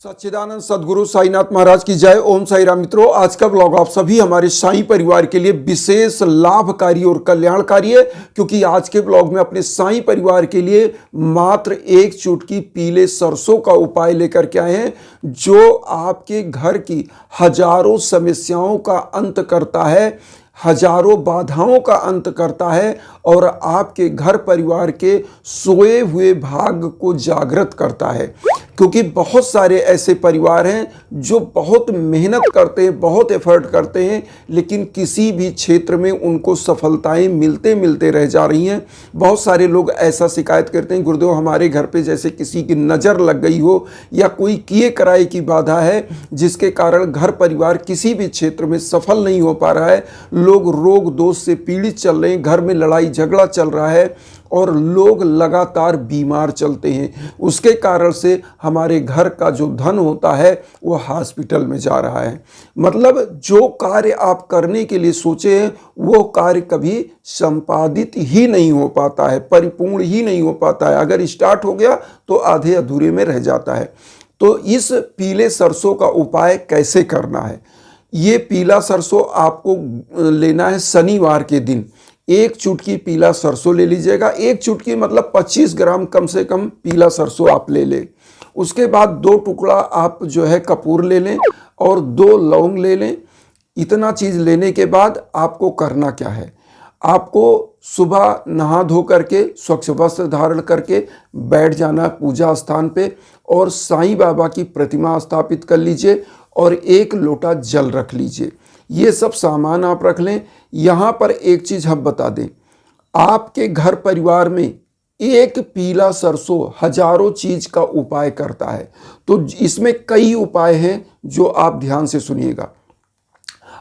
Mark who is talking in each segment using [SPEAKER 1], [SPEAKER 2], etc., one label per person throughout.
[SPEAKER 1] सच्चिदानंद सदगुरु साईनाथ महाराज की जय। ओम साई राम। मित्रों, आज का ब्लॉग आप सभी हमारे साई परिवार के लिए विशेष लाभकारी और कल्याणकारी है, क्योंकि आज के ब्लॉग में अपने साई परिवार के लिए मात्र एक चुटकी पीले सरसों का उपाय लेकर के आए हैं, जो आपके घर की हजारों समस्याओं का अंत करता है, हजारों बाधाओं का अंत करता है और आपके घर परिवार के सोए हुए भाग्य को जागृत करता है। क्योंकि बहुत सारे ऐसे परिवार हैं जो बहुत मेहनत करते हैं, बहुत एफर्ट करते हैं, लेकिन किसी भी क्षेत्र में उनको सफलताएं मिलते मिलते रह जा रही हैं। बहुत सारे लोग ऐसा शिकायत करते हैं, गुरुदेव हमारे घर पे जैसे किसी की नज़र लग गई हो या कोई किए कराए की बाधा है, जिसके कारण घर परिवार किसी भी क्षेत्र में सफल नहीं हो पा रहा है। लोग रोग दोष से पीड़ित चल रहे हैं, घर में लड़ाई झगड़ा चल रहा है और लोग लगातार बीमार चलते हैं। उसके कारण से हमारे घर का जो धन होता है वो हॉस्पिटल में जा रहा है। मतलब जो कार्य आप करने के लिए सोचे हैं वो कार्य कभी संपादित ही नहीं हो पाता है, परिपूर्ण ही नहीं हो पाता है। अगर स्टार्ट हो गया तो आधे अधूरे में रह जाता है। तो इस पीले सरसों का उपाय कैसे करना है? ये पीला सरसों आपको लेना है शनिवार के दिन। एक चुटकी पीला सरसों ले लीजिएगा। एक चुटकी मतलब 25 ग्राम कम से कम पीला सरसों आप ले लें। उसके बाद 2 टुकड़ा आप जो है कपूर ले लें और 2 लौंग ले लें। इतना चीज़ लेने के बाद आपको करना क्या है? आपको सुबह नहा धो करके स्वच्छ वस्त्र धारण करके बैठ जाना पूजा स्थान पे और साईं बाबा की प्रतिमा स्थापित कर लीजिए और 1 लोटा जल रख लीजिए। ये सब सामान आप रख लें। यहाँ पर एक चीज़ हम बता दें, आपके घर परिवार में एक पीला सरसों हजारों चीज़ का उपाय करता है। तो इसमें कई उपाय हैं जो आप ध्यान से सुनिएगा।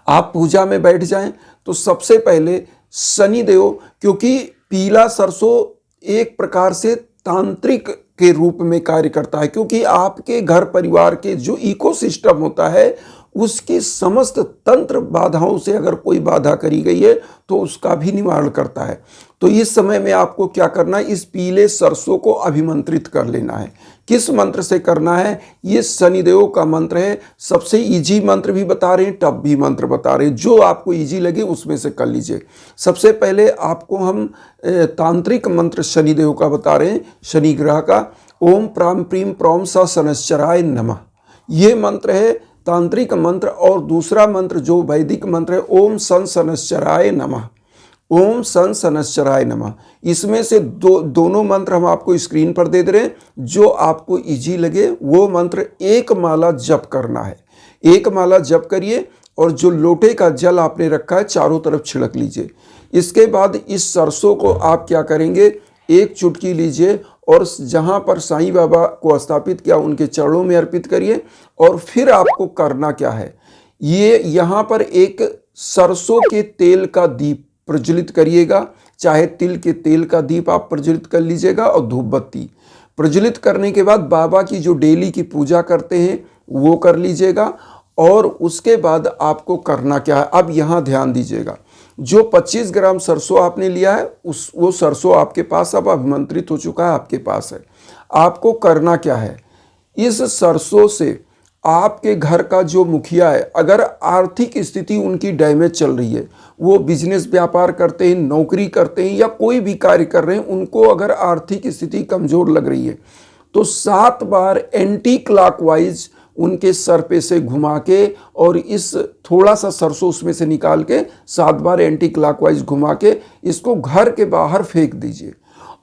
[SPEAKER 1] आप पूजा में बैठ जाएं तो सबसे पहले शनिदेव, क्योंकि पीला सरसों एक प्रकार से तांत्रिक के रूप में कार्य करता है, क्योंकि आपके घर परिवार के जो इकोसिस्टम होता है उसकी समस्त तंत्र बाधाओं से अगर कोई बाधा करी गई है तो उसका भी निवारण करता है। तो इस समय में आपको क्या करना है? इस पीले सरसों को अभिमंत्रित कर लेना है। किस मंत्र से करना है? ये शनिदेव का मंत्र है। सबसे इजी मंत्र भी बता रहे हैं, टफ भी मंत्र बता रहे हैं, जो आपको इजी लगे उसमें से कर लीजिए। सबसे पहले आपको हम तांत्रिक मंत्र शनिदेव का बता रहे हैं, शनि ग्रह का। ओम प्राम प्रीम प्रौम स शनश्चराय नमः, ये मंत्र है तांत्रिक मंत्र। और दूसरा मंत्र जो वैदिक मंत्र है, ओम सन शनश्चराय नमः, ओम सन शनश्चराय नमः। इसमें से दोनों मंत्र हम आपको स्क्रीन पर दे दे रहे हैं। जो आपको इजी लगे वो मंत्र 1 माला जप करना है। 1 माला जप करिए और जो लोटे का जल आपने रखा है चारों तरफ छिड़क लीजिए। इसके बाद इस सरसों को आप क्या करेंगे, 1 चुटकी लीजिए और जहाँ पर साईं बाबा को स्थापित किया उनके चरणों में अर्पित करिए। और फिर आपको करना क्या है, ये यहाँ पर एक सरसों के तेल का दीप प्रज्वलित करिएगा। चाहे तिल के तेल का दीप आप प्रज्वलित कर लीजिएगा और धूप बत्ती प्रज्वलित करने के बाद बाबा की जो डेली की पूजा करते हैं वो कर लीजिएगा। और उसके बाद आपको करना क्या है, अब यहाँ ध्यान दीजिएगा। जो 25 ग्राम सरसों आपने लिया है वो सरसों आपके पास अब अभिमंत्रित हो चुका है, आपके पास है। आपको करना क्या है, इस सरसों से आपके घर का जो मुखिया है, अगर आर्थिक स्थिति उनकी डैमेज चल रही है, वो बिजनेस व्यापार करते हैं, नौकरी करते हैं या कोई भी कार्य कर रहे हैं, उनको अगर आर्थिक स्थिति कमज़ोर लग रही है तो 7 बार एंटी क्लॉकवाइज उनके सर पे से घुमा के और इस थोड़ा सा सरसों उसमें से निकाल के 7 बार एंटी क्लॉकवाइज घुमा के इसको घर के बाहर फेंक दीजिए।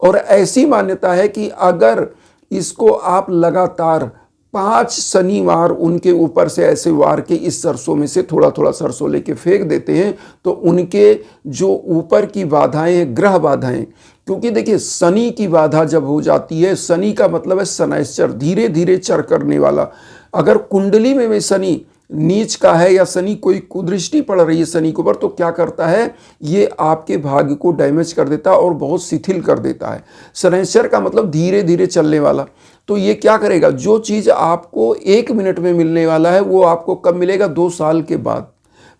[SPEAKER 1] और ऐसी मान्यता है कि अगर इसको आप लगातार 5 शनिवार उनके ऊपर से ऐसे वार के इस सरसों में से थोड़ा थोड़ा सरसों लेके फेंक देते हैं तो उनके जो ऊपर की बाधाएं हैं, ग्रह बाधाएं, क्योंकि देखिए शनि की बाधा जब हो जाती है, शनि का मतलब है शनैश्चर, धीरे धीरे चर करने वाला। अगर कुंडली में शनि नीच का है या शनि कोई कुदृष्टि पड़ रही है शनि के ऊपर, तो क्या करता है, ये आपके भाग्य को डैमेज कर देता है और बहुत शिथिल कर देता है। शनैश्चर का मतलब धीरे धीरे चलने वाला। तो ये क्या करेगा, जो चीज़ आपको 1 मिनट में मिलने वाला है वो आपको कब मिलेगा, 2 साल के बाद।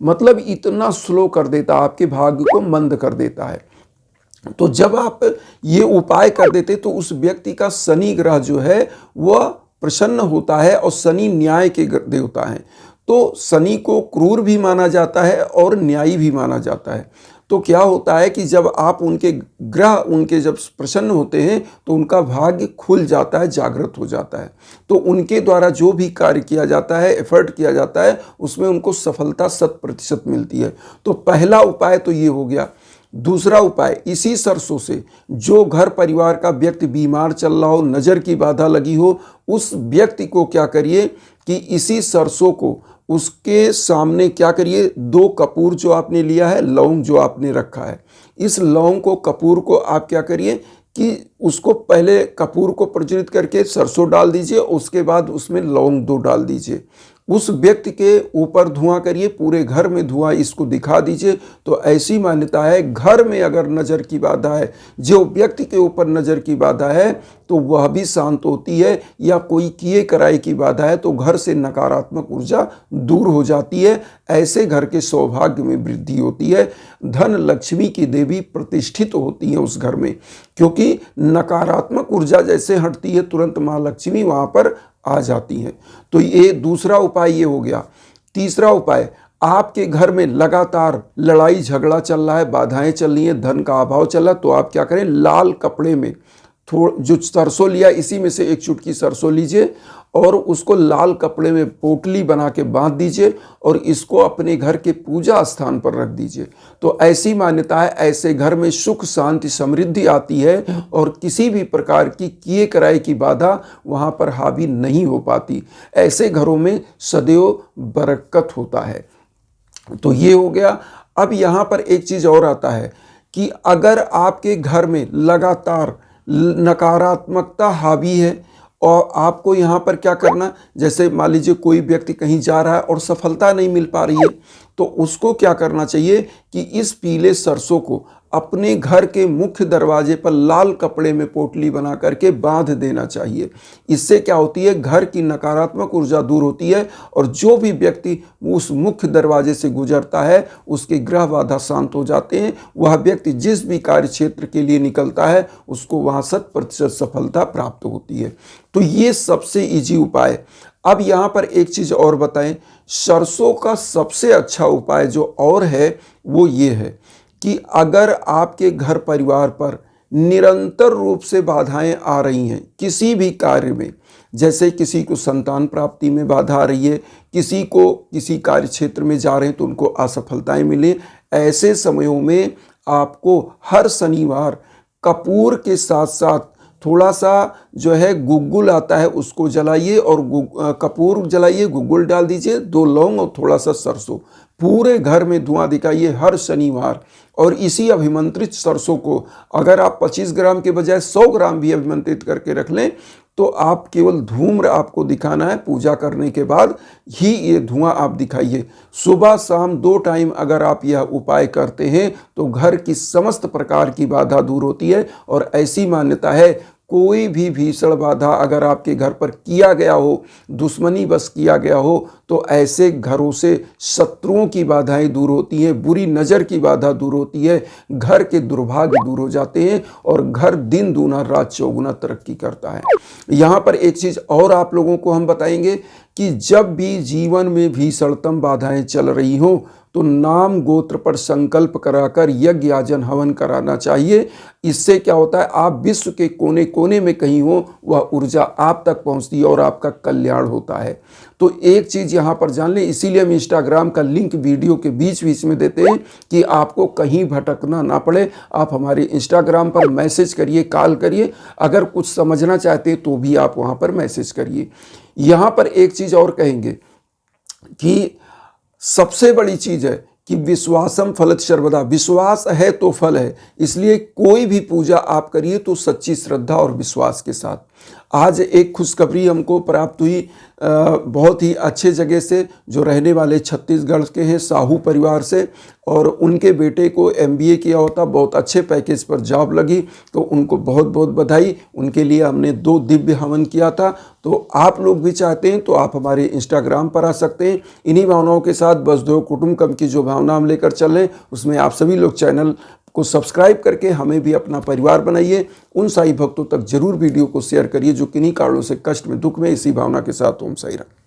[SPEAKER 1] मतलब इतना स्लो कर देता है, आपके भाग्य को मंद कर देता है। तो जब आप ये उपाय कर देते तो उस व्यक्ति का शनि ग्रह जो है वह प्रसन्न होता है और शनि न्याय के देवता हैं। तो शनि को क्रूर भी माना जाता है और न्यायी भी माना जाता है। तो क्या होता है कि जब आप उनके ग्रह उनके जब प्रसन्न होते हैं तो उनका भाग्य खुल जाता है, जागृत हो जाता है। तो उनके द्वारा जो भी कार्य किया जाता है, एफर्ट किया जाता है, उसमें उनको सफलता 100% मिलती है। तो पहला उपाय तो ये हो गया। दूसरा उपाय, इसी सरसों से जो घर परिवार का व्यक्ति बीमार चल रहा हो, नज़र की बाधा लगी हो, उस व्यक्ति को क्या करिए कि इसी सरसों को उसके सामने क्या करिए, 2 कपूर जो आपने लिया है, लौंग जो आपने रखा है, इस लौंग को, कपूर को आप क्या करिए कि उसको पहले कपूर को प्रज्वलित करके सरसों डाल दीजिए, उसके बाद उसमें लौंग 2 डाल दीजिए। उस व्यक्ति के ऊपर धुआं करिए, पूरे घर में धुआं इसको दिखा दीजिए। तो ऐसी मान्यता है, घर में अगर नज़र की बाधा है, जो व्यक्ति के ऊपर नज़र की बाधा है तो वह भी शांत होती है, या कोई किए कराए की बाधा है तो घर से नकारात्मक ऊर्जा दूर हो जाती है। ऐसे घर के सौभाग्य में वृद्धि होती है, धन लक्ष्मी की देवी प्रतिष्ठित होती है उस घर में, क्योंकि नकारात्मक ऊर्जा जैसे हटती है तुरंत माँ लक्ष्मी वहाँ पर आ जाती हैं। तो ये दूसरा उपाय ये हो गया। तीसरा उपाय, आपके घर में लगातार लड़ाई झगड़ा चल रहा है, बाधाएं चल रही हैं, धन का अभाव चल रहा है, तो आप क्या करें, लाल कपड़े में जो सरसों लिया इसी में से 1 चुटकी सरसों लीजिए और उसको लाल कपड़े में पोटली बना के बांध दीजिए और इसको अपने घर के पूजा स्थान पर रख दीजिए। तो ऐसी मान्यता है, ऐसे घर में सुख शांति समृद्धि आती है और किसी भी प्रकार की किए कराए की बाधा वहाँ पर हावी नहीं हो पाती। ऐसे घरों में सदैव बरकत होता है। तो ये हो गया। अब यहाँ पर एक चीज़ और आता है कि अगर आपके घर में लगातार नकारात्मकता हावी है और आपको यहाँ पर क्या करना, जैसे मान लीजिए कोई व्यक्ति कहीं जा रहा है और सफलता नहीं मिल पा रही है, तो उसको क्या करना चाहिए कि इस पीले सरसों को अपने घर के मुख्य दरवाजे पर लाल कपड़े में पोटली बना करके बांध देना चाहिए। इससे क्या होती है, घर की नकारात्मक ऊर्जा दूर होती है और जो भी व्यक्ति उस मुख्य दरवाजे से गुजरता है उसके ग्रह बाधा शांत हो जाते हैं। वह व्यक्ति जिस भी कार्य क्षेत्र के लिए निकलता है उसको वहाँ 100% सफलता प्राप्त होती है। तो ये सबसे ईजी उपाय। अब यहाँ पर एक चीज़ और बताएं, सरसों का सबसे अच्छा उपाय जो और है वो ये है कि अगर आपके घर परिवार पर निरंतर रूप से बाधाएं आ रही हैं किसी भी कार्य में, जैसे किसी को संतान प्राप्ति में बाधा आ रही है, किसी को किसी कार्य क्षेत्र में जा रहे हैं तो उनको असफलताएं मिले, ऐसे समयों में आपको हर शनिवार कपूर के साथ साथ थोड़ा सा जो है गुग्गुल आता है उसको जलाइए और कपूर जलाइए, गुग्गुल डाल दीजिए, 2 लौंग और थोड़ा सा सरसों, पूरे घर में धुआं दिखाइए हर शनिवार। और इसी अभिमंत्रित सरसों को अगर आप 25 ग्राम के बजाय 100 ग्राम भी अभिमंत्रित करके रख लें तो आप केवल धूम्र आपको दिखाना है, पूजा करने के बाद ही ये धुआं आप दिखाइए। सुबह शाम 2 टाइम अगर आप यह उपाय करते हैं तो घर की समस्त प्रकार की बाधा दूर होती है। और ऐसी मान्यता है, कोई भी भीषण बाधा अगर आपके घर पर किया गया हो, दुश्मनी बस किया गया हो, तो ऐसे घरों से शत्रुओं की बाधाएं दूर होती हैं, बुरी नज़र की बाधा दूर होती है, घर के दुर्भाग्य दूर हो जाते हैं और घर दिन दूना रात चौगुना तरक्की करता है। यहाँ पर एक चीज़ और आप लोगों को हम बताएंगे कि जब भी जीवन में भीषणतम बाधाएं चल रही हों तो नाम गोत्र पर संकल्प कराकर यज्ञ याजन हवन कराना चाहिए। इससे क्या होता है, आप विश्व के कोने कोने में कहीं हो, वह ऊर्जा आप तक पहुंचती है और आपका कल्याण होता है। तो एक चीज़ यहाँ पर जान लें, इसीलिए हम इंस्टाग्राम का लिंक वीडियो के बीच बीच में देते हैं कि आपको कहीं भटकना ना पड़े। आप हमारे इंस्टाग्राम पर मैसेज करिए, कॉल करिए, अगर कुछ समझना चाहते हैं तो भी आप वहाँ पर मैसेज करिए। यहाँ पर एक चीज़ और कहेंगे कि सबसे बड़ी चीज़ है कि विश्वासम फलत सर्वदा, विश्वास है तो फल है। इसलिए कोई भी पूजा आप करिए तो सच्ची श्रद्धा और विश्वास के साथ। आज एक खुशखबरी हमको प्राप्त हुई बहुत ही अच्छे जगह से, जो रहने वाले छत्तीसगढ़ के हैं, साहू परिवार से, और उनके बेटे को MBA किया होता, बहुत अच्छे पैकेज पर जॉब लगी, तो उनको बहुत बहुत बधाई। उनके लिए हमने 2 दिव्य हवन किया था। तो आप लोग भी चाहते हैं तो आप हमारे इंस्टाग्राम पर आ सकते हैं। इन्हीं भावनाओं के साथ वसुधैव कुटुंबकम की जो भावना हम लेकर चल रहे हैं उसमें आप सभी लोग चैनल को सब्सक्राइब करके हमें भी अपना परिवार बनाइए। उन साईं भक्तों तक जरूर वीडियो को शेयर करिए जो किन्हीं कारणों से कष्ट में, दुख में। इसी भावना के साथ ओम साईं राम।